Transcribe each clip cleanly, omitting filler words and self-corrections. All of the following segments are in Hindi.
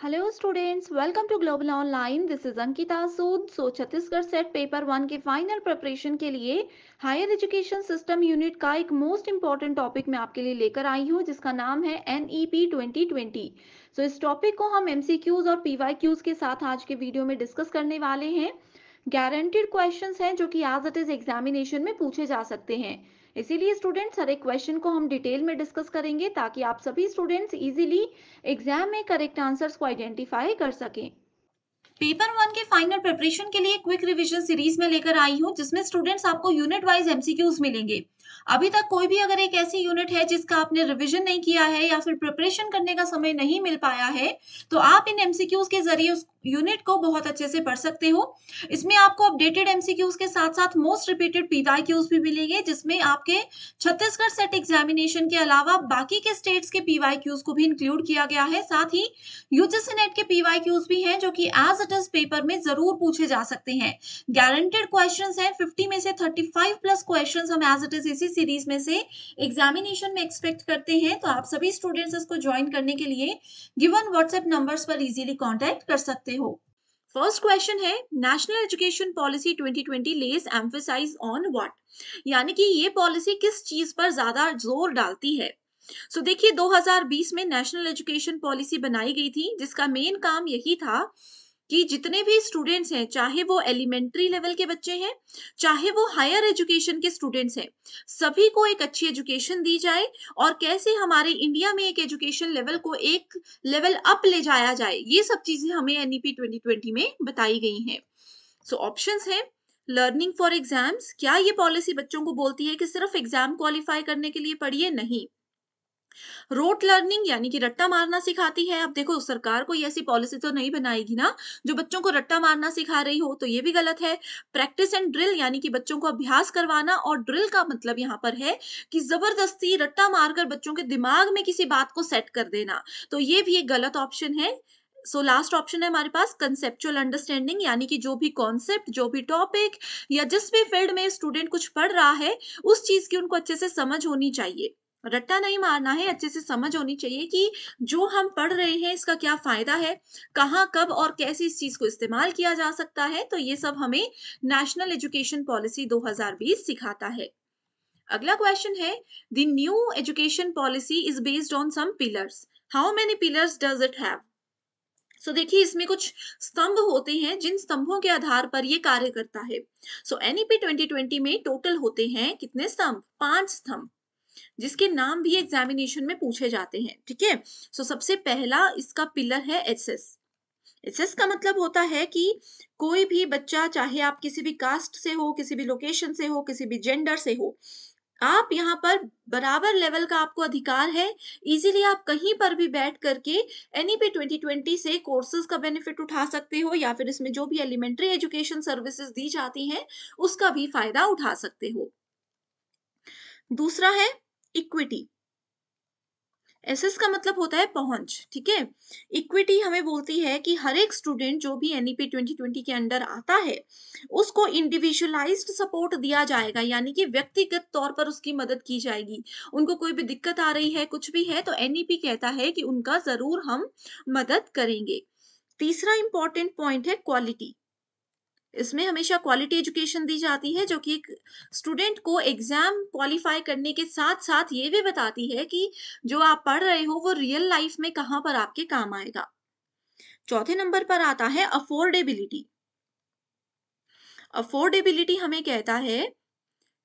Hello students, welcome to global online. This is Ankita Sood. Chhattisgarh SET paper one के फाइनल प्रिपरेशन के लिए हायर एजुकेशन सिस्टम यूनिट का एक मोस्ट इंपॉर्टेंट टॉपिक मैं आपके लिए लेकर आई हूँ, जिसका नाम है NEP 2020। इस टॉपिक को हम MCQs और PYQs के साथ आज के वीडियो में डिस्कस करने वाले हैं। गारंटीड क्वेश्चंस हैं जो कि एज इट इज एग्जामिनेशन में पूछे जा सकते हैं। इसीलिए स्टूडेंट्स, हर एक क्वेश्चन को हम डिटेल में डिस्कस करेंगे ताकि आप सभी स्टूडेंट्स इजीली एग्जाम में करेक्ट आंसर्स को आइडेंटिफाई कर सकें। पेपर वन के फाइनल प्रिपरेशन के लिए क्विक रिवीजन सीरीज में लेकर आई हूँ, जिसमें स्टूडेंट्स आपको यूनिट वाइज एमसीक्यूज मिलेंगे। अभी तक कोई भी अगर एक ऐसी यूनिट है जिसका आपने रिवीजन नहीं किया है या फिर प्रिपरेशन करने का समय नहीं मिल पाया है, तो आप इन एमसीक्यूज के जरिए उस यूनिट को बहुत अच्छे से पढ़ सकते हो। इसमें आपको अपडेटेड एमसीक्यूज के साथ साथ मोस्ट रिपीटेड पीवाईक्यूज भी मिलेंगे, जिसमें आपके छत्तीसगढ़ सेट एग्जामिनेशन के अलावा बाकी के स्टेट्स के पीवाईक्यूज को भी इंक्लूड किया गया है। साथ ही यूजीसी नेट के पीवाईक्यूज भी हैं जो कि एज इट इज पेपर में जरूर पूछे जा सकते हैं। गारंटेड क्वेश्चंस हैं, 50 में से 35 प्लस क्वेश्चंस हम एज इट इज इसी सीरीज में से एग्जामिनेशन में एक्सपेक्ट करते हैं। तो आप सभी स्टूडेंट्स इसको ज्वाइन करने के लिए गिवन व्हाट्सएप नंबर्स पर इजीली कांटेक्ट कर सकते हो। फर्स्ट क्वेश्चन है, national education policy 2020 lays emphasise on what, यानी कि ये पॉलिसी किस चीज पर ज्यादा जोर डालती है। देखिए, 2020 में नेशनल एजुकेशन पॉलिसी बनाई गई थी, जिसका मेन काम यही था कि जितने भी स्टूडेंट्स हैं, चाहे वो एलिमेंट्री लेवल के बच्चे हैं, चाहे वो हायर एजुकेशन के स्टूडेंट्स हैं, सभी को एक अच्छी एजुकेशन दी जाए और कैसे हमारे इंडिया में एक एजुकेशन लेवल को एक लेवल अप ले जाया जाए, ये सब चीजें हमें एनईपी 2020 में बताई गई हैं। ऑप्शंस हैं, लर्निंग फॉर एग्जाम्स, क्या ये पॉलिसी बच्चों को बोलती है कि सिर्फ एग्जाम क्वालिफाई करने के लिए पढ़िए? नहीं। रोट लर्निंग, यानी कि रट्टा मारना सिखाती है। अब देखो, सरकार कोई ऐसी पॉलिसी तो नहीं बनाएगी ना जो बच्चों को रट्टा मारना सिखा रही हो, तो ये भी गलत है। प्रैक्टिस एंड ड्रिल, यानी कि बच्चों को अभ्यास करवाना, और ड्रिल का मतलब यहाँ पर है कि जबरदस्ती रट्टा मारकर बच्चों के दिमाग में किसी बात को सेट कर देना, तो ये भी एक गलत ऑप्शन है। लास्ट ऑप्शन है हमारे पास कंसेप्चुअल अंडरस्टैंडिंग, यानी कि जो भी कॉन्सेप्ट, जो भी टॉपिक या जिस भी फील्ड में स्टूडेंट कुछ पढ़ रहा है, उस चीज की उनको अच्छे से समझ होनी चाहिए। रट्टा नहीं मारना है, अच्छे से समझ होनी चाहिए कि जो हम पढ़ रहे हैं इसका क्या फायदा है, कहाँ, कब और कैसे इस चीज को इस्तेमाल किया जा सकता है। तो ये सब हमें नेशनल एजुकेशन पॉलिसी 2020 सिखाता है। अगला क्वेश्चन है, the new education policy is based on some pillars, how many pillars does it have. देखिए, इसमें कुछ स्तंभ होते हैं जिन स्तंभों के आधार पर ये कार्य करता है। एनईपी 2020 में टोटल होते हैं कितने स्तंभ? 5 स्तंभ, जिसके नाम भी एग्जामिनेशन में पूछे जाते हैं। ठीक है, सबसे पहला इसका पिलर है एसएस। एसएस का मतलब होता है कि कोई भी बच्चा, चाहे आप किसी भी कास्ट से हो, किसी भी लोकेशन से हो, किसी भी जेंडर से हो, आप यहाँ पर बराबर लेवल का आपको अधिकार है। इजीली आप कहीं पर भी बैठ करके एनईपी 2020 से कोर्सेज का बेनिफिट उठा सकते हो, या फिर इसमें जो भी एलिमेंट्री एजुकेशन सर्विसेज दी जाती हैं उसका भी फायदा उठा सकते हो। दूसरा है इक्विटी। एसएस का मतलब होता है पहुंच। ठीक है, इक्विटी हमें बोलती है कि हर एक स्टूडेंट जो भी एनईपी 2020 के अंडर आता है, उसको इंडिविजुअलाइज्ड सपोर्ट दिया जाएगा, यानी कि व्यक्तिगत तौर पर उसकी मदद की जाएगी। उनको कोई भी दिक्कत आ रही है, कुछ भी है, तो एनईपी कहता है कि उनका जरूर हम मदद करेंगे। तीसरा इंपॉर्टेंट पॉइंट है क्वालिटी। इसमें हमेशा क्वालिटी एजुकेशन दी जाती है, जो कि एक स्टूडेंट को एग्जाम क्वालिफाई करने के साथ साथ ये भी बताती है कि जो आप पढ़ रहे हो वो रियल लाइफ में कहाँ पर आपके काम आएगा। चौथे नंबर पर आता है अफोर्डेबिलिटी। अफोर्डेबिलिटी हमें कहता है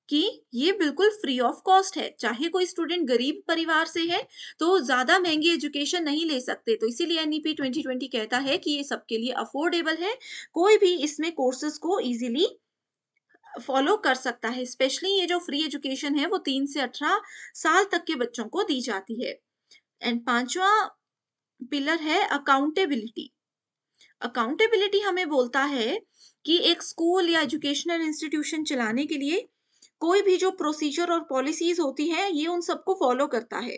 कि ये बिल्कुल फ्री ऑफ कॉस्ट है। चाहे कोई स्टूडेंट गरीब परिवार से है तो ज्यादा महंगी एजुकेशन नहीं ले सकते, तो इसीलिए एनईपी 2020 कहता है कि ये सबके लिए अफोर्डेबल है। कोई भी इसमें कोर्सेज को इजीली फॉलो कर सकता है। स्पेशली ये जो फ्री एजुकेशन है वो 3 से 18 साल तक के बच्चों को दी जाती है। एंड पांचवा पिलर है अकाउंटेबिलिटी। अकाउंटेबिलिटी हमें बोलता है कि एक स्कूल या एजुकेशनल इंस्टीट्यूशन चलाने के लिए कोई भी जो प्रोसीजर और पॉलिसीज होती है, ये उन सबको फॉलो करता है,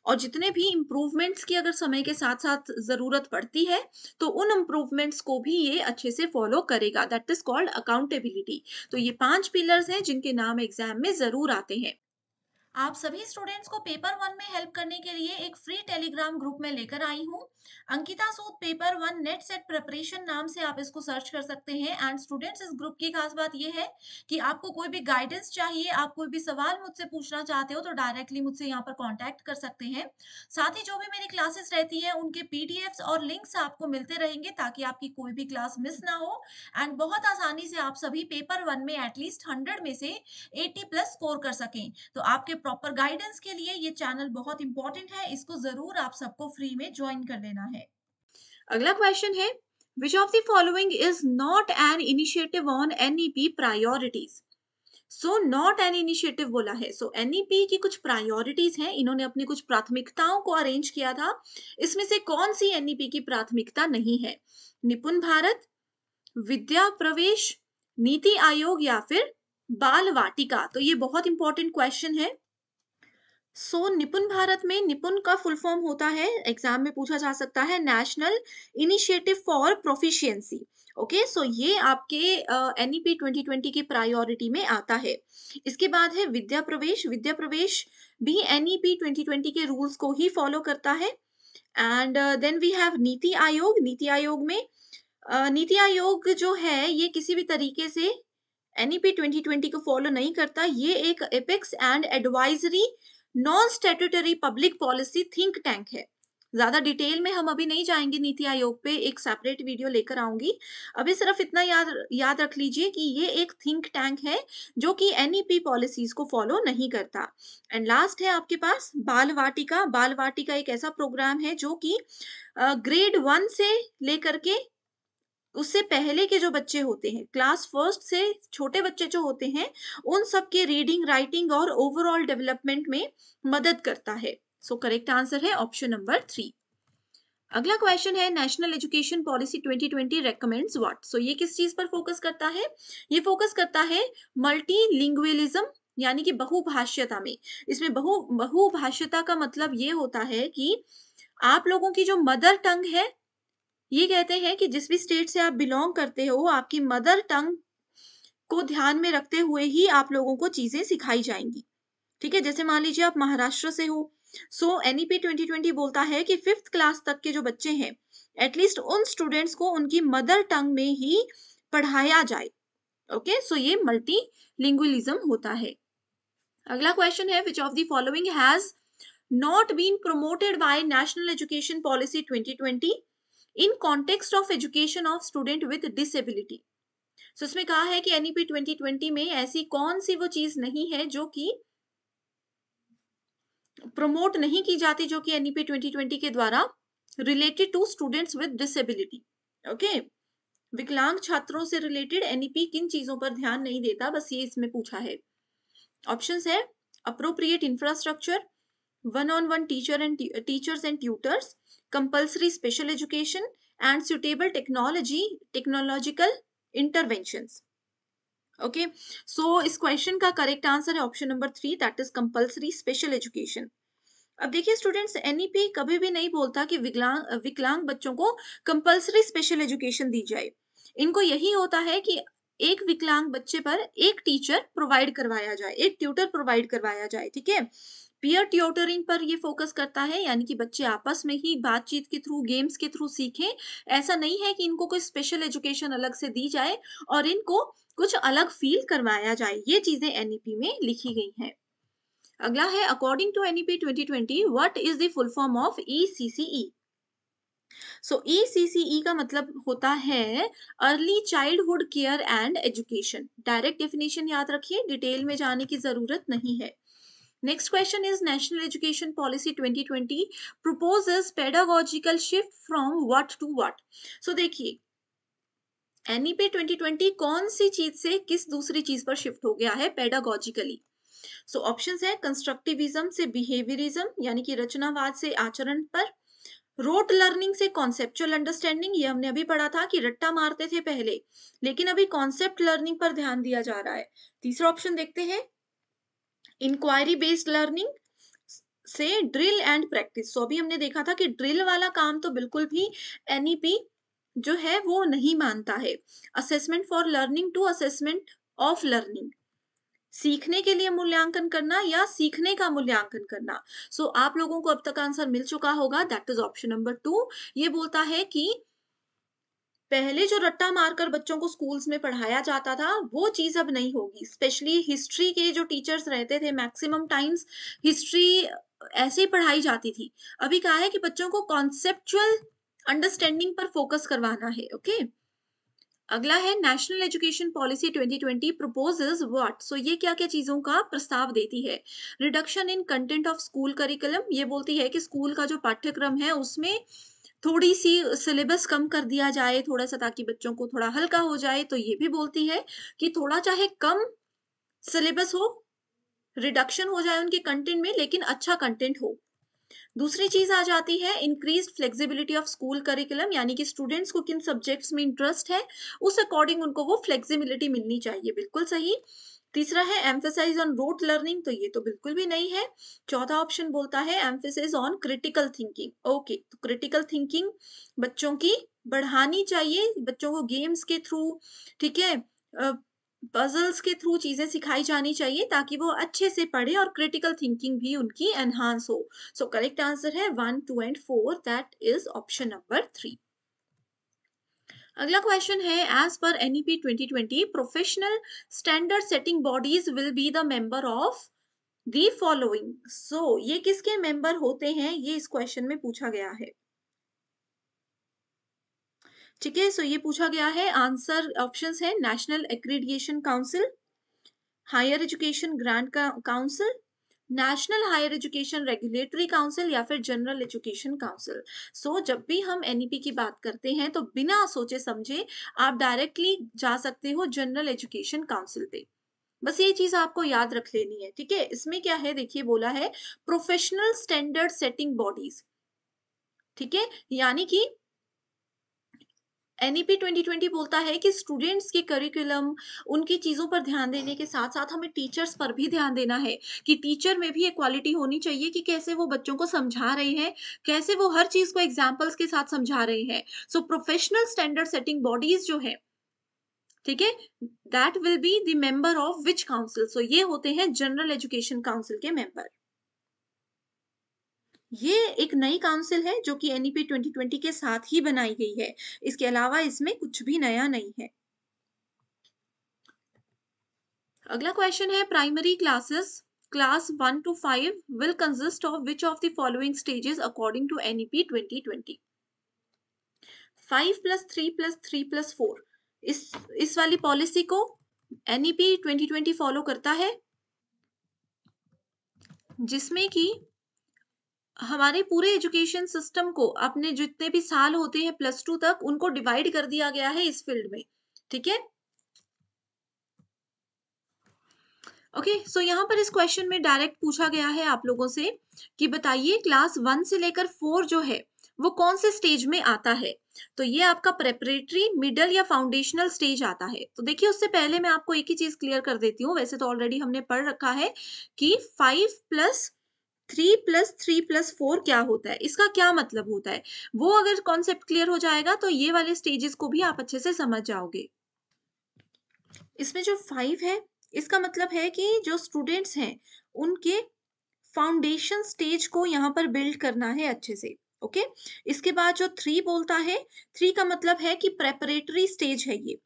और जितने भी इम्प्रूवमेंट्स की अगर समय के साथ साथ जरूरत पड़ती है, तो उन इम्प्रूवमेंट्स को भी ये अच्छे से फॉलो करेगा। That is called accountability. तो ये 5 पिलर्स हैं जिनके नाम एग्जाम में जरूर आते हैं। आप सभी स्टूडेंट्स को पेपर वन में हेल्प करने के लिए एक फ्री टेलीग्राम ग्रुप में लेकर आई हूँ। Ankita Sood paper one NET SET preparation नाम से आप इसको सर्च कर सकते हैं। एंड स्टूडेंट्स, इस ग्रुप की खास बात यह है कि आपको कोई भी गाइडेंस चाहिए, आप कोई भी सवाल मुझसे पूछना चाहते हो तो डायरेक्टली मुझसे यहाँ पर कांटेक्ट कर सकते हैं। साथ ही जो भी मेरी क्लासेस रहती है उनके पीडीएफ्स और लिंक्स आपको मिलते रहेंगे ताकि आपकी कोई भी क्लास मिस ना हो। एंड बहुत आसानी से आप सभी पेपर वन में एटलीस्ट 100 में से 80 प्लस स्कोर कर सकें। तो आपके प्रॉपर गाइडेंस के लिए ये चैनल बहुत इंपॉर्टेंट है, इसको जरूर आप सबको फ्री में ज्वाइन कर लेना है। अगला क्वेश्चन है, which of the following is not an initiative on NEP priorities. So not an initiative बोला है, सो एनईपी की कुछ प्रायोरिटीज हैं, इन्होंने अपनी कुछ प्राथमिकताओं को अरेंज किया था। इसमें से कौन सी एनईपी की प्राथमिकता नहीं है? निपुण भारत, विद्या प्रवेश, नीति आयोग या फिर बाल वाटिका। तो ये बहुत इंपॉर्टेंट क्वेश्चन है। निपुण भारत में निपुण का फुल फॉर्म होता है, एग्जाम में पूछा जा सकता है, national initiative for proficiency. Okay, so ये आपके एनईपी 2020 की प्रायोरिटी में आता है। इसके बाद है विद्या प्रवेश। विद्या प्रवेश भी एनईपी 2020 के रूल्स को ही फॉलो करता है। And then we have NITI Aayog. NITI Aayog में नीति आयोग जो है ये किसी भी तरीके से एनईपी 2020 को फॉलो नहीं करता। ये एक apex and advisory non statutory public policy think tank है। ज्यादा डिटेल में हम अभी नहीं जाएंगे, नीति आयोग पे एक सेपरेट वीडियो लेकर आऊंगी। अभी सिर्फ इतना याद रख लीजिए कि ये एक थिंक टैंक है जो कि एनईपी पॉलिसीज को फॉलो नहीं करता। एंड लास्ट है आपके पास बाल वाटिका। बाल वाटिका एक ऐसा प्रोग्राम है जो कि ग्रेड 1 से लेकर के उससे पहले के जो बच्चे होते हैं, क्लास फर्स्ट से छोटे बच्चे जो होते हैं, उन सब के रीडिंग, राइटिंग और ओवरऑल डेवलपमेंट में मदद करता है। सो करेक्ट आंसर है ऑप्शन नंबर 3। अगला क्वेश्चन है, national education policy 2020 recommends what. So ये किस चीज पर फोकस करता है? ये फोकस करता है मल्टीलिंगुअलिज्म, यानी कि बहुभाषीयता में। इसमें बहुभाषीयता का मतलब ये होता है कि आप लोगों की जो मदर टंग है, ये कहते हैं कि जिस भी स्टेट से आप बिलोंग करते हो, आपकी मदर टंग को ध्यान में रखते हुए ही आप लोगों को चीजें सिखाई जाएंगी। ठीक है, जैसे मान लीजिए आप महाराष्ट्र से हो, सो एनईपी 2020 बोलता है कि 5th क्लास तक के जो बच्चे हैं, एटलीस्ट उन स्टूडेंट्स को उनकी मदर टंग में ही पढ़ाया जाए। ओके, सो ये मल्टी लिंगुअलिज्म होता है। अगला क्वेश्चन है, which of the following has not been promoted by national education policy 2020 in context of education of student with disability. So इसमें कहा है कि एनईपी 2020 में ऐसी कौन सी वो चीज नहीं है जो कि प्रमोट नहीं की जाती, जो कि एनईपी 2020 के द्वारा related to students with disability. Okay, विकलांग छात्रों से रिलेटेड एनईपी किन चीजों पर ध्यान नहीं देता, बस ये इसमें पूछा है। ऑप्शंस है appropriate infrastructure, one-on-one teachers and tutors, compulsory special education and suitable technological interventions. Okay, so इस क्वेश्चन का करेक्ट आंसर है option number 3, that is compulsory special education. अब देखिए स्टूडेंट्स, एनईपी कभी भी नहीं बोलता कि विकलांग बच्चों को कंपल्सरी स्पेशल एजुकेशन दी जाए। इनको यही होता है कि एक विकलांग बच्चे पर एक टीचर प्रोवाइड करवाया जाए, एक ट्यूटर प्रोवाइड करवाया जाए। ठीक है, पीयर ट्यूटरिंग पर ये फोकस करता है, यानी कि बच्चे आपस में ही बातचीत के थ्रू, गेम्स के थ्रू सीखें। ऐसा नहीं है कि इनको कोई स्पेशल एजुकेशन अलग से दी जाए और इनको कुछ अलग फील करवाया जाए। ये चीजें एनईपी में लिखी गई हैं। अगला है, according to NEP 2020 what is the full form of ECCE. So ECCE का मतलब होता है early childhood care and education. Direct definition याद रखिए, डिटेल में जाने की जरूरत नहीं है। Next question is National Education Policy 2020 proposes pedagogical shift from what to what. So देखिए, एनईपी 2020 कौन सी चीज से किस दूसरी चीज पर शिफ्ट हो गया है पेडागोजिकली? सो ऑप्शंस है कंस्ट्रक्टिविज्म से बिहेवियरिज्म, यानी कि रचनावाद से आचरण पर, रोट लर्निंग से कॉन्सेप्चुअल अंडरस्टैंडिंग, ये हमने अभी पढ़ा था कि रट्टा मारते थे पहले, लेकिन अभी कॉन्सेप्ट लर्निंग पर ध्यान दिया जा रहा है। तीसरा ऑप्शन देखते हैं, इंक्वायरी बेस्ड लर्निंग से ड्रिल एंड प्रैक्टिस। सो अभी हमने देखा था कि ड्रिल वाला काम तो बिल्कुल भी एनईपी जो है वो नहीं मानता है। Assessment for learning to assessment of learning सीखने के लिए मूल्यांकन करना या सीखने का मूल्यांकन करना। सो आप लोगों को अब तक आंसर मिल चुका होगा, दैट इज ऑप्शन नंबर 2। ये बोलता है कि पहले जो रट्टा मारकर बच्चों को स्कूल्स में पढ़ाया जाता था, वो चीज़ अब नहीं होगी। स्पेशली हिस्ट्री के जो टीचर्स रहते थे, मैक्सिमम टाइम्स हिस्ट्री ऐसे ही पढ़ाई जाती थी। अभी क्या है कि बच्चों को कॉन्सेप्चुअल अंडरस्टैंडिंग पर फोकस करवाना है, ओके? अगला है national education policy 2020 proposes what. So ये क्या-क्या चीज़ों का प्रस्ताव देती है? Reduction in content of school curriculum, ये बोलती है कि स्कूल का जो पाठ्यक्रम है उसमें थोड़ी-सी सिलेबस कम कर दिया जाए, थोड़ा-सा, ताकि बच्चों को थोड़ा हल्का हो जाए। तो ये भी बोलती है कि थोड़ा चाहे कम सिलेबस हो, रिडक्शन हो जाए उनके कंटेंट में, लेकिन अच्छा कंटेंट हो। दूसरी चीज आ जाती है increased flexibility of school curriculum, यानी कि स्टूडेंट्स को किन सब्जेक्ट्स में इंटरेस्ट है, उस अकॉर्डिंग उनको वो फ्लेक्सिबिलिटी मिलनी चाहिए, बिल्कुल सही। तीसरा है एम्फेसाइज ऑन रोट लर्निंग, तो ये तो बिल्कुल भी नहीं है। चौथा ऑप्शन बोलता है emphasis on critical thinking. Okay, तो क्रिटिकल थिंकिंग बच्चों की बढ़ानी चाहिए, बच्चों को गेम्स के थ्रू, ठीक है, पजल्स के थ्रू चीजें सिखाई जानी चाहिए, ताकि वो अच्छे से पढ़े और क्रिटिकल थिंकिंग भी उनकी एनहांस हो। सो करेक्ट आंसर है 1, 2 and 4, that is option number 3। अगला क्वेश्चन है as per NEP 2020 professional standard setting bodies will be the member of the following. So ये किसके मेंबर होते हैं, ये इस क्वेश्चन में पूछा गया है। ठीक है, सो ये पूछा गया है, आंसर ऑप्शंस है national accreditation council, higher education grant council, national higher education regulatory council, या फिर जनरल एजुकेशन काउंसिल। सो जब भी हम एनईपी की बात करते हैं तो बिना सोचे समझे आप डायरेक्टली जा सकते हो जनरल एजुकेशन काउंसिल पे। बस ये चीज आपको याद रख लेनी है, ठीक है। इसमें क्या है, देखिए बोला है प्रोफेशनल स्टैंडर्ड सेटिंग बॉडीज, ठीक है, यानी कि एनईपी 2020 बोलता है कि स्टूडेंट्स के करिकुलम, उनकी चीजों पर ध्यान देने के साथ साथ हमें टीचर्स पर भी ध्यान देना है, कि टीचर में भी एक क्वालिटी होनी चाहिए कि कैसे वो बच्चों को समझा रहे हैं, कैसे वो हर चीज को एग्जाम्पल्स के साथ समझा रहे हैं। So professional standard setting bodies जो है, ठीक है, that will be the member of which council. So ये होते हैं जनरल एजुकेशन काउंसिल के मेंबर। ये एक नई काउंसिल है जो कि एनईपी 2020 के साथ ही बनाई गई है, इसके अलावा इसमें कुछ भी नया नहीं है। अगला क्वेश्चन है primary classes class 1 to 5 will consist of which of the following stages according to NEP 2020? 5 plus 3 plus 3 plus 4, इस वाली पॉलिसी को NEP 2020 फॉलो करता है, जिसमें कि हमारे पूरे एजुकेशन सिस्टम को, अपने जितने भी साल होते हैं +2 तक, उनको डिवाइड कर दिया गया है इस फील्ड में, ठीक है। ओके, सो यहाँ पर इस क्वेश्चन में डायरेक्ट पूछा गया है आप लोगों से कि बताइए क्लास 1 से लेकर 4 जो है वो कौन से स्टेज में आता है। तो ये आपका प्रेपरेटरी, मिडल या फाउंडेशनल स्टेज आता है। तो देखिए, उससे पहले मैं आपको एक ही चीज क्लियर कर देती हूँ, वैसे तो ऑलरेडी हमने पढ़ रखा है कि 5 प्लस 3 प्लस 3 प्लस 4 क्या होता है, इसका क्या मतलब होता है। वो अगर कॉन्सेप्ट क्लियर हो जाएगा तो ये वाले स्टेजेस को भी आप अच्छे से समझ जाओगे। इसमें जो 5 है, इसका मतलब है कि जो स्टूडेंट्स हैं उनके फाउंडेशन स्टेज को यहाँ पर बिल्ड करना है अच्छे से, ओके। इसके बाद जो 3 बोलता है, 3 का मतलब है कि प्रेपरेटरी स्टेज है ये।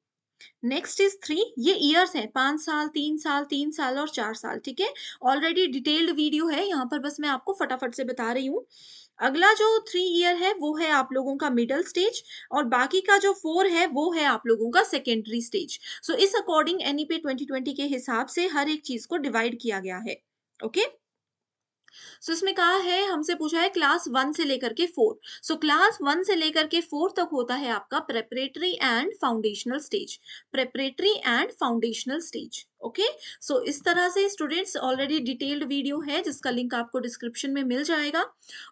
नेक्स्ट इज 3, ये ईयर्स हैं, 5 साल, 3 साल, 3 साल और 4 साल, ठीक है। ऑलरेडी डिटेल्ड वीडियो है, यहाँ पर बस मैं आपको फटाफट से बता रही हूँ। अगला जो 3 ईयर है वो है आप लोगों का मिडल स्टेज, और बाकी का जो 4 है वो है आप लोगों का सेकेंडरी स्टेज। सो इस अकॉर्डिंग एनईपी 2020 के हिसाब से हर एक चीज को डिवाइड किया गया है, ओके। सो इसमें कहा है, हमसे पूछा है क्लास 1 से लेकर के 4। सो क्लास 1 से लेकर के 4 तक होता है आपका preparatory and foundational stage, preparatory and foundational stage, okay. So इस तरह से स्टूडेंट्स, ऑलरेडी डिटेल्ड वीडियो है जिसका लिंक आपको डिस्क्रिप्शन में मिल जाएगा,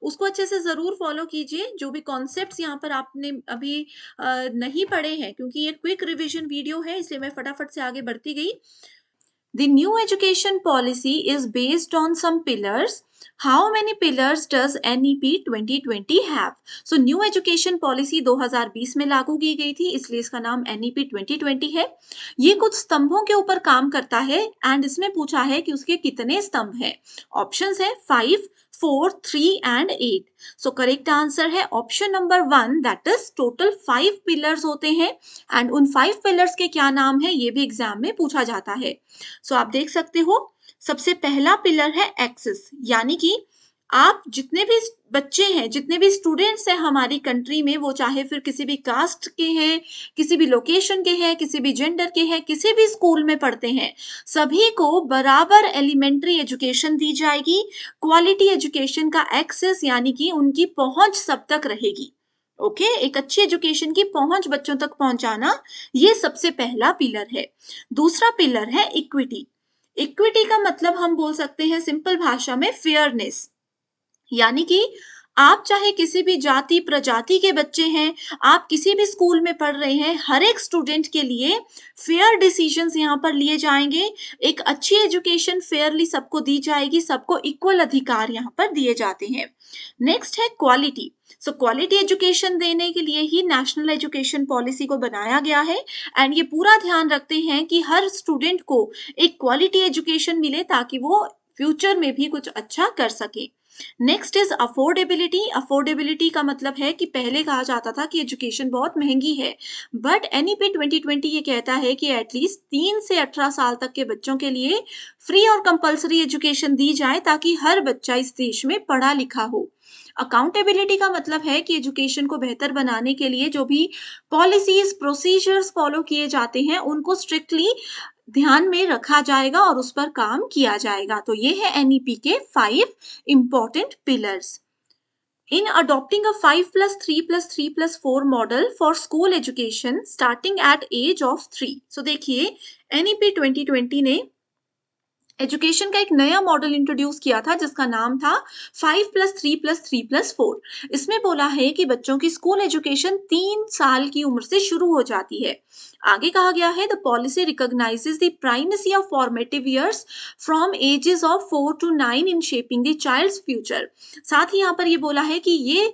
उसको अच्छे से जरूर फॉलो कीजिए। जो भी कॉन्सेप्ट्स यहाँ पर आपने अभी नहीं पढ़े हैं, क्योंकि ये क्विक रिविजन वीडियो है, इसलिए मैं फटाफट से आगे बढ़ती गई। The new education policy is based on some pillars. How many pillars does NEP 2020 have? So new education policy 2020 में लागू की गई थी, इसलिए इसका नाम NEP 2020 है। ये कुछ स्तंभों के ऊपर काम करता है एंड इसमें पूछा है कि उसके कितने स्तंभ हैं। ऑप्शंस है 5, 4, 3 एंड 8। सो करेक्ट आंसर है option number 1, that is total 5 pillars होते हैं एंड उन 5 पिलर्स के क्या नाम है ये भी एग्जाम में पूछा जाता है। सो आप देख सकते हो सबसे पहला पिलर है एक्सेस, यानी कि आप जितने भी बच्चे हैं, जितने भी स्टूडेंट्स हैं हमारी कंट्री में, वो चाहे फिर किसी भी कास्ट के हैं, किसी भी लोकेशन के हैं, किसी भी जेंडर के हैं, किसी भी स्कूल में पढ़ते हैं, सभी को बराबर एलिमेंट्री एजुकेशन दी जाएगी। क्वालिटी एजुकेशन का एक्सेस यानी कि उनकी पहुंच सब तक रहेगी। ओके, एक अच्छी एजुकेशन की पहुंच बच्चों तक पहुंचाना, ये सबसे पहला पिलर है। दूसरा पिलर है इक्विटी। इक्विटी का मतलब हम बोल सकते हैं सिंपल भाषा में फेयरनेस, यानी कि आप चाहे किसी भी जाति प्रजाति के बच्चे हैं, आप किसी भी स्कूल में पढ़ रहे हैं, हर एक स्टूडेंट के लिए फेयर डिसीजंस यहाँ पर लिए जाएंगे। एक अच्छी एजुकेशन फेयरली सबको दी जाएगी, सबको इक्वल अधिकार यहाँ पर दिए जाते हैं। नेक्स्ट है क्वालिटी। सो क्वालिटी एजुकेशन देने के लिए ही नेशनल एजुकेशन पॉलिसी को बनाया गया है एंड ये पूरा ध्यान रखते हैं कि हर स्टूडेंट को एक क्वालिटी एजुकेशन मिले ताकि वो फ्यूचर में भी कुछ अच्छा कर सके। Next is affordability. अफोर्डेबिलिटी का मतलब है कि पहले कहा जाता था कि एजुकेशन बहुत महंगी है, बट NEP 2020 ये कहता है कि एटलीस्ट 3 से 18 साल तक के बच्चों के लिए फ्री और कंपलसरी एजुकेशन दी जाए ताकि हर बच्चा इस देश में पढ़ा लिखा हो। अकाउंटेबिलिटी का मतलब है कि एजुकेशन को बेहतर बनाने के लिए जो भी पॉलिसीज प्रोसीजर्स फॉलो किए जाते हैं उनको स्ट्रिक्टली ध्यान में रखा जाएगा और उस पर काम किया जाएगा। तो ये है NEP के 5 important pillars. In adopting a 5+3+3+4 model for school education starting at age of 3. So देखिए NEP 2020 ने एजुकेशन का एक नया मॉडल इंट्रोड्यूस किया था जिसका नाम था 5+3+3+4। इसमें बोला है कि बच्चों की स्कूल एजुकेशन 3 साल की उम्र से शुरू हो जाती है। आगे कहा गया है the policy recognises the primacy of formative years from ages of 4 to 9 in shaping the child's future. साथ ही यहाँ पर ये बोला है कि ये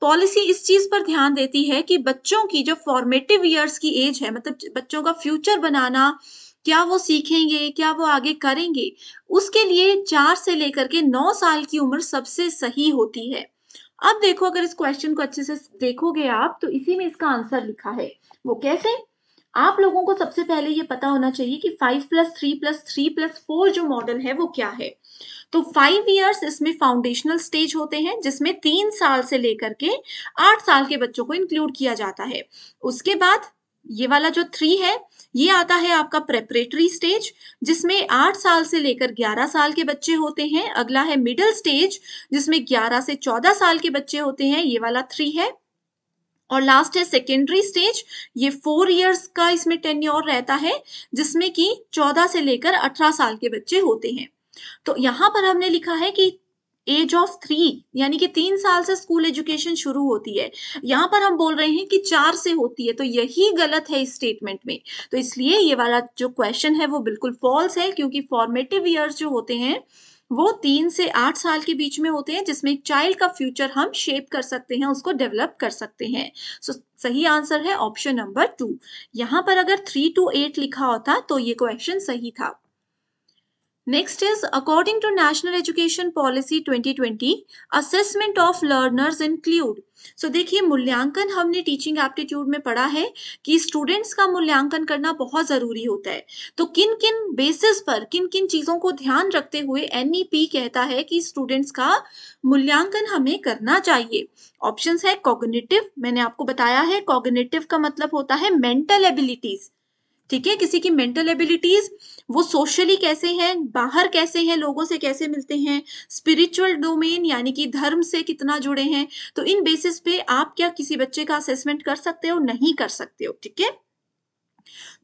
पॉलिसी इस चीज पर ध्यान देती है कि बच्चों की जो फॉर्मेटिव ईयर्स की एज है, मतलब बच्चों का फ्यूचर बनाना, क्या वो सीखेंगे, क्या वो आगे करेंगे, उसके लिए 4 से लेकर के 9 साल की उम्र सबसे सही होती है। अब देखो, अगर इस क्वेश्चन को अच्छे से देखोगे आप तो इसी में इसका आंसर लिखा है। वो कैसे? आप लोगों को सबसे पहले ये पता होना चाहिए कि 5+3+3+4 जो मॉडल है वो क्या है। तो 5 इयर्स इसमें फाउंडेशनल स्टेज होते हैं जिसमें 3 साल से लेकर के 8 साल के बच्चों को इंक्लूड किया जाता है। उसके बाद ये वाला जो 3 है ये आता है आपका प्रेपरेटरी स्टेज जिसमें 8 साल से लेकर 11 साल के बच्चे होते हैं। अगला है मिडिल स्टेज जिसमें 11 से 14 साल के बच्चे होते हैं, ये वाला 3 है। और लास्ट है सेकेंडरी स्टेज, ये 4 इयर्स का इसमें टेन्योर रहता है जिसमें कि 14 से लेकर 18 साल के बच्चे होते हैं। तो यहाँ पर हमने लिखा है कि एज ऑफ 3 यानी कि 3 साल से स्कूल एजुकेशन शुरू होती है, यहाँ पर हम बोल रहे हैं कि 4 से होती है, तो यही गलत है इस स्टेटमेंट में। तो इसलिए ये वाला जो क्वेश्चन है वो बिल्कुल फॉल्स है, क्योंकि फॉर्मेटिव ईयर्स जो होते हैं वो 3 से 8 साल के बीच में होते हैं जिसमें एक चाइल्ड का फ्यूचर हम शेप कर सकते हैं, उसको डेवलप कर सकते हैं। सो सही आंसर है ऑप्शन नंबर 2। यहाँ पर अगर 3 to 8 लिखा होता तो ये क्वेश्चन सही था। Next is according to National Education Policy 2020, assessment of learners include. So देखिए, मूल्यांकन हमने टीचिंग एप्टीट्यूड में पढ़ा है कि स्टूडेंट्स का मूल्यांकन करना बहुत जरूरी होता है। तो किन किन बेसिस पर, किन किन चीजों को ध्यान रखते हुए NEP कहता है कि स्टूडेंट्स का मूल्यांकन हमें करना चाहिए। ऑप्शंस है कॉग्निटिव, मैंने आपको बताया है कॉग्निटिव का मतलब होता है मेंटल एबिलिटीज। ठीक है, किसी की मेंटल एबिलिटीज, वो सोशली कैसे हैं, बाहर कैसे हैं, लोगों से कैसे मिलते हैं, स्पिरिचुअल डोमेन यानी कि धर्म से कितना जुड़े हैं। तो इन बेसिस पे आप क्या किसी बच्चे का असेसमेंट कर सकते हो? नहीं कर सकते हो। ठीक है,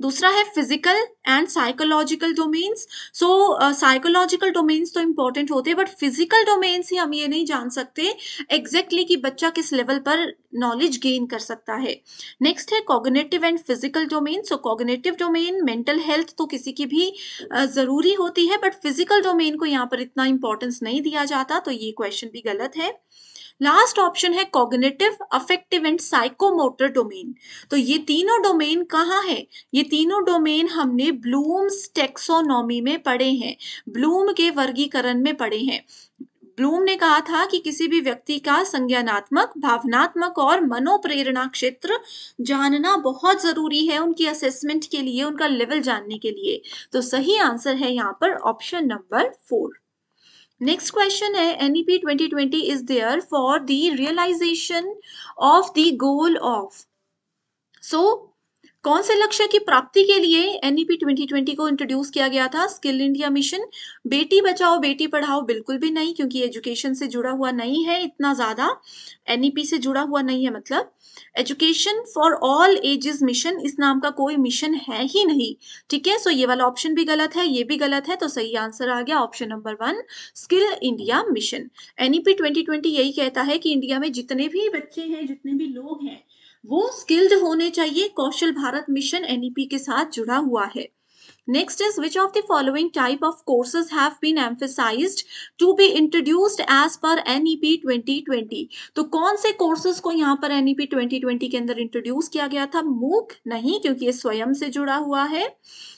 दूसरा है physical and psychological domains. So psychological domains तो इंपॉर्टेंट होते हैं, बट फिजिकल डोमेन्स ही हम ये नहीं जान सकते एग्जैक्टली कि बच्चा किस लेवल पर नॉलेज गेन कर सकता है। नेक्स्ट है cognitive and physical domain. So cognitive domain mental health तो किसी की भी जरूरी होती है, बट फिजिकल डोमेन को यहाँ पर इतना इंपॉर्टेंस नहीं दिया जाता, तो ये क्वेश्चन भी गलत है। लास्ट ऑप्शन है cognitive, affective and psychomotor domain. तो ये तीनों डोमेन कहाँ है? ये तीनों डोमेन हमने ब्लूम्स टेक्सोनॉमी में पढ़े हैं, ब्लूम के वर्गीकरण में पढ़े हैं। ब्लूम ने कहा था कि किसी भी व्यक्ति का संज्ञानात्मक, भावनात्मक और मनोप्रेरणा क्षेत्र जानना बहुत जरूरी है उनकी असेसमेंट के लिए, उनका लेवल जानने के लिए। तो सही आंसर है यहाँ पर ऑप्शन नंबर 4। नेक्स्ट क्वेश्चन है NEP 2020 is there for the realisation of the goal of. So कौन से लक्ष्य की प्राप्ति के लिए एनईपी 2020 को इंट्रोड्यूस किया गया था? Skill India mission, Beti Bachao Beti Padhao, बिल्कुल भी नहीं, क्योंकि एजुकेशन से जुड़ा हुआ नहीं है इतना ज्यादा, एनईपी से जुड़ा हुआ नहीं है। मतलब education for all ages mission, इस नाम का कोई मिशन है ही नहीं। ठीक है, सो ये वाला ऑप्शन भी गलत है, ये भी गलत है, तो सही आंसर आ गया option number 1, skill India mission. NEP 2020 यही कहता है कि इंडिया में जितने भी बच्चे हैं, जितने भी लोग हैं, वो स्किल्ड होने चाहिए। कौशल भारत मिशन एनईपी के साथ जुड़ा हुआ है। Next is which of the following type of courses have been emphasized to be introduced as per NEP 2020? तो कौन से कोर्सेज को यहाँ पर NEP 2020 के अंदर इंट्रोड्यूस किया गया था? मूक नहीं, क्योंकि ये स्वयं से जुड़ा हुआ है।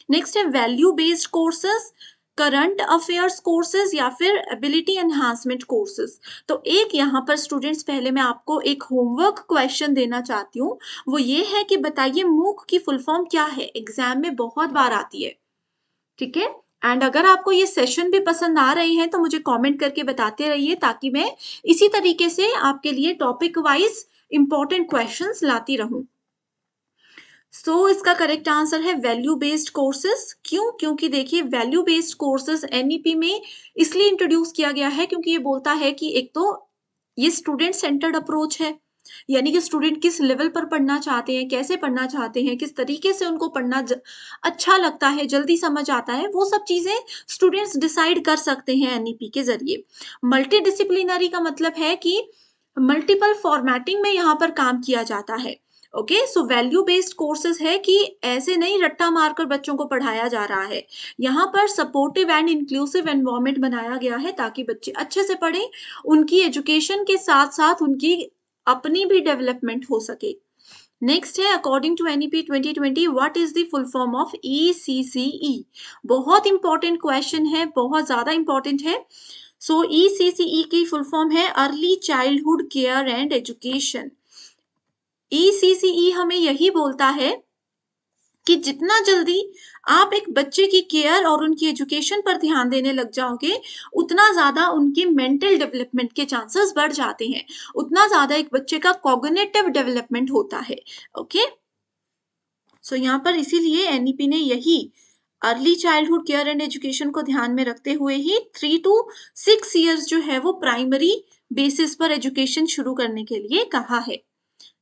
नेक्स्ट है value based courses, current affairs courses या फिर एबिलिटी एनहांसमेंट कोर्सेज। तो एक यहाँ पर स्टूडेंट्स, पहले मैं आपको एक होमवर्क क्वेश्चन देना चाहती हूँ, वो ये है कि बताइए मूक की फुल फॉर्म क्या है? एग्जाम में बहुत बार आती है। ठीक है, एंड अगर आपको ये सेशन भी पसंद आ रहे हैं तो मुझे कमेंट करके बताते रहिए, ताकि मैं इसी तरीके से आपके लिए टॉपिक वाइज इंपॉर्टेंट क्वेश्चंस लाती रहूं। इसका करेक्ट आंसर है वैल्यू बेस्ड कोर्सेज। क्यों? क्योंकि देखिए वैल्यू बेस्ड कोर्सेज एनईपी में इसलिए इंट्रोड्यूस किया गया है क्योंकि ये बोलता है कि एक तो ये स्टूडेंट सेंटर्ड अप्रोच है, यानी कि स्टूडेंट किस लेवल पर पढ़ना चाहते हैं, कैसे पढ़ना चाहते हैं, किस तरीके से उनको पढ़ना अच्छा लगता है, जल्दी समझ आता है, वो सब चीजें स्टूडेंट्स डिसाइड कर सकते हैं एनईपी के जरिए। मल्टी डिसिप्लिनरी का मतलब है कि मल्टीपल फॉर्मेटिंग में यहाँ पर काम किया जाता है। Okay, so value based courses है कि ऐसे नहीं रट्टा मारकर बच्चों को पढ़ाया जा रहा है, यहाँ पर सपोर्टिव एंड इंक्लूसिव एनवायरनमेंट बनाया गया है ताकि बच्चे अच्छे से पढ़ें, उनकी एजुकेशन के साथ साथ उनकी अपनी भी डेवलपमेंट हो सके। नेक्स्ट है according to NEP 2020 what is the full form of ECCE? बहुत इंपॉर्टेंट क्वेश्चन है, बहुत ज्यादा इंपॉर्टेंट है। सो ईसीसीई की फुल फॉर्म है early childhood care and education. ECCE हमें यही बोलता है कि जितना जल्दी आप एक बच्चे की केयर और उनकी एजुकेशन पर ध्यान देने लग जाओगे, उतना ज्यादा उनकी मेंटल डेवलपमेंट के चांसेस बढ़ जाते हैं, उतना ज्यादा एक बच्चे का कॉग्निटिव डेवलपमेंट होता है। ओके, सो यहाँ पर इसीलिए एनईपी ने यही early childhood care and education को ध्यान में रखते हुए ही 3 to 6 ईयर्स जो है वो प्राइमरी बेसिस पर एजुकेशन शुरू करने के लिए कहा है।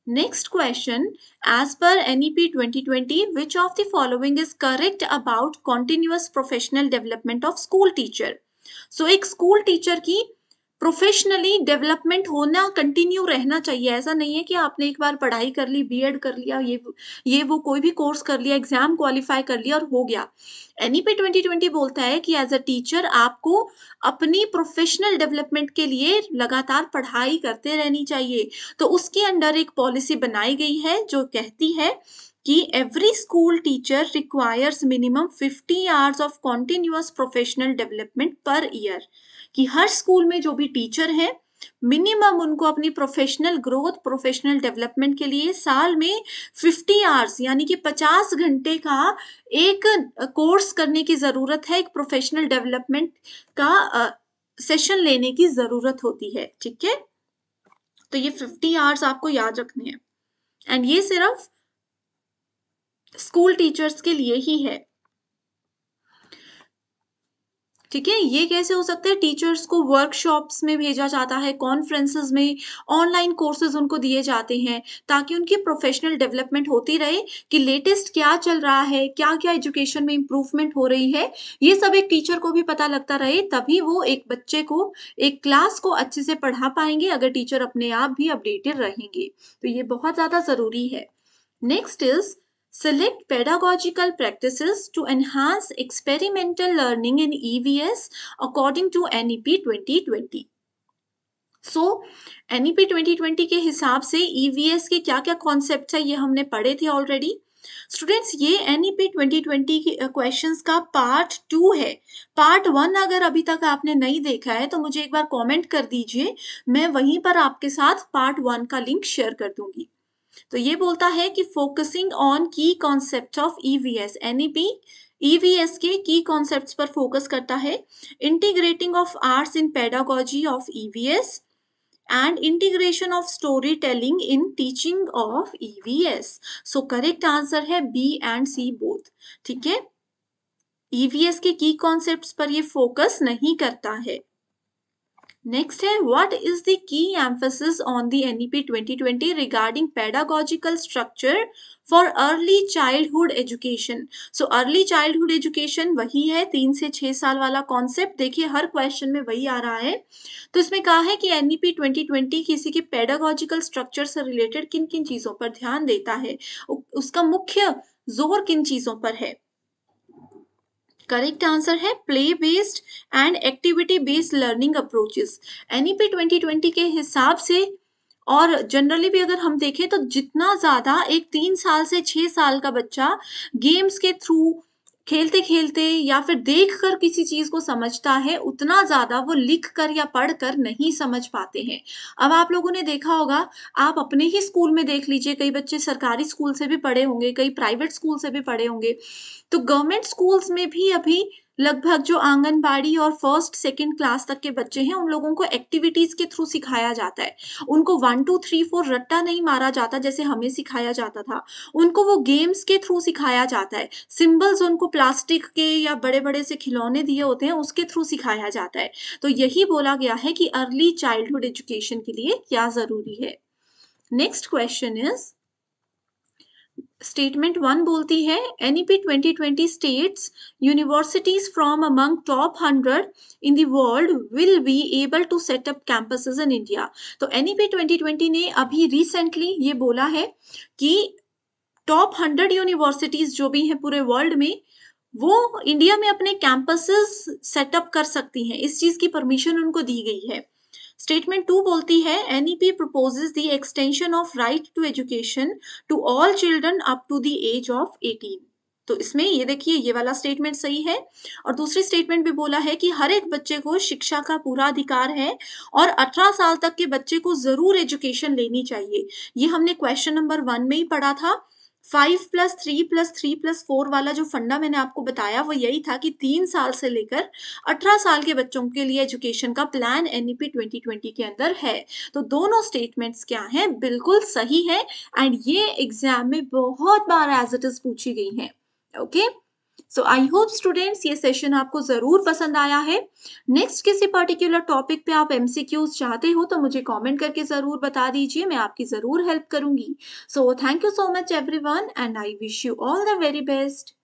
Next question, as per NEP 2020, which of the following is correct about continuous professional development of school teacher? So एक स्कूल टीचर की प्रोफेशनली डेवलपमेंट होना कंटिन्यू रहना चाहिए। ऐसा नहीं है कि आपने एक बार पढ़ाई कर ली, बीएड कर लिया, ये वो कोई भी कोर्स कर लिया, एग्जाम क्वालिफाई कर लिया और हो गया। एनईपी 2020 बोलता है कि एज अ टीचर आपको अपनी प्रोफेशनल डेवलपमेंट के लिए लगातार पढ़ाई करते रहनी चाहिए। तो उसके अंडर एक पॉलिसी बनाई गई है जो कहती है कि every school teacher requires minimum 50 hours of continuous professional development per year, कि हर स्कूल में जो भी टीचर है मिनिमम उनको अपनी प्रोफेशनल ग्रोथ, प्रोफेशनल डेवलपमेंट के लिए साल में 50 आवर्स यानी कि 50 घंटे का एक कोर्स करने की जरूरत है, एक प्रोफेशनल डेवलपमेंट का सेशन लेने की जरूरत होती है। ठीक है, तो ये 50 आवर्स आपको याद रखने हैं, एंड ये सिर्फ स्कूल टीचर्स के लिए ही है। ठीक है, ये कैसे हो सकता है? टीचर्स को वर्कशॉप्स में भेजा जाता है, कॉन्फ्रेंसेस में, ऑनलाइन कोर्सेज उनको दिए जाते हैं, ताकि उनकी प्रोफेशनल डेवलपमेंट होती रहे कि लेटेस्ट क्या चल रहा है, क्या-क्या एजुकेशन में इम्प्रूवमेंट हो रही है, ये सब एक टीचर को भी पता लगता रहे, तभी वो एक बच्चे को, एक क्लास को अच्छे से पढ़ा पाएँगे, अगर टीचर अपने आप भी अपडेटेड रहेंगे। तो ये बहुत ज़्यादा ज़रूरी है। Next is select pedagogical practices to enhance experimental learning in EVS according to NEP 2020. So NEP 2020 के हिसाब से EVS के क्या-क्या कॉन्सेप्ट्स है ये हमने पढ़े थे ऑलरेडी। स्टूडेंट्स ये NEP 2020 के क्वेश्चंस का पार्ट 2 है। पार्ट 1 अगर अभी तक आपने नहीं देखा है तो मुझे एक बार कमेंट कर दीजिए, मैं वहीं पर आपके साथ पार्ट 1 का लिंक शेयर कर दूंगी। तो ये बोलता है कि फोकसिंग ऑन की concept of EVS, NEP EVS के की कॉन्सेप्ट्स पर फोकस करता है। Integrating of arts in pedagogy of EVS and integration of story telling in teaching of EVS. So correct answer है बी एंड सी बोथ। ठीक है, ईवीएस के की कॉन्सेप्ट्स पर ये फोकस नहीं करता है। नेक्स्ट है what is the key emphasis on the NEP 2020 regarding pedagogical structure for early childhood education. So early childhood education वही है 3 से 6 साल वाला कॉन्सेप्ट। देखिए हर क्वेश्चन में वही आ रहा है। तो इसमें कहा है कि NEP 2020 किसी के पेडागोजिकल स्ट्रक्चर से रिलेटेड किन किन चीजों पर ध्यान देता है, उसका मुख्य जोर किन चीजों पर है। करेक्ट आंसर है play based and activity based learning approaches. NEP 2020 के हिसाब से और जनरली भी अगर हम देखें तो जितना ज्यादा एक 3 साल से 6 साल का बच्चा गेम्स के थ्रू, खेलते खेलते या फिर देख कर किसी चीज को समझता है, उतना ज्यादा वो लिख कर या पढ़ कर नहीं समझ पाते हैं। अब आप लोगों ने देखा होगा, आप अपने ही स्कूल में देख लीजिए, कई बच्चे सरकारी स्कूल से भी पढ़े होंगे, कई प्राइवेट स्कूल से भी पढ़े होंगे। तो गवर्नमेंट स्कूल्स में भी अभी लगभग जो आंगनबाड़ी और फर्स्ट सेकंड क्लास तक के बच्चे हैं, उन लोगों को एक्टिविटीज के थ्रू सिखाया जाता है। उनको 1 2 3 4 रट्टा नहीं मारा जाता जैसे हमें सिखाया जाता था। उनको वो गेम्स के थ्रू सिखाया जाता है। सिंबल्स उनको प्लास्टिक के या बड़े-बड़े से खिलौने दिए होते हैं, उसके थ्रू सिखाया जाता है। तो यही बोला गया है कि अर्ली चाइल्डहुड एजुकेशन के लिए क्या जरूरी है। नेक्स्ट क्वेश्चन इज स्टेटमेंट 1 बोलती है NEP 2020 states universities from among top 100 in the world will be able to set up campuses in India. तो NEP 2020 ने अभी रिसेंटली ये बोला है कि टॉप 100 यूनिवर्सिटीज जो भी हैं पूरे वर्ल्ड में, वो इंडिया में अपने कैंपसेस सेटअप कर सकती हैं। इस चीज की परमिशन उनको दी गई है। स्टेटमेंट 2 बोलती है NEP proposes the extension of right to education to all children up to the age of 18। तो इसमें ये देखिए ये वाला स्टेटमेंट सही है। और दूसरी स्टेटमेंट भी बोला है कि हर एक बच्चे को शिक्षा का पूरा अधिकार है और 18 साल तक के बच्चे को जरूर एजुकेशन लेनी चाहिए। ये हमने क्वेश्चन नंबर 1 में ही पढ़ा था। 5+3+3+4 वाला जो फंडा मैंने आपको बताया वो यही था कि 3 साल से लेकर 18 साल के बच्चों के लिए एजुकेशन का प्लान NEP 2020 के अंदर है। तो दोनों स्टेटमेंट्स क्या हैं, बिल्कुल सही है एंड ये एग्जाम में बहुत बार एज इट इज पूछी गई हैं। Okay, so I hope students ये सेशन आपको जरूर पसंद आया है। नेक्स्ट किसी पर्टिकुलर टॉपिक पे आप MCQs चाहते हो तो मुझे कमेंट करके जरूर बता दीजिए, मैं आपकी जरूर हेल्प करूंगी। So thank you so much everyone and I wish you all the very best.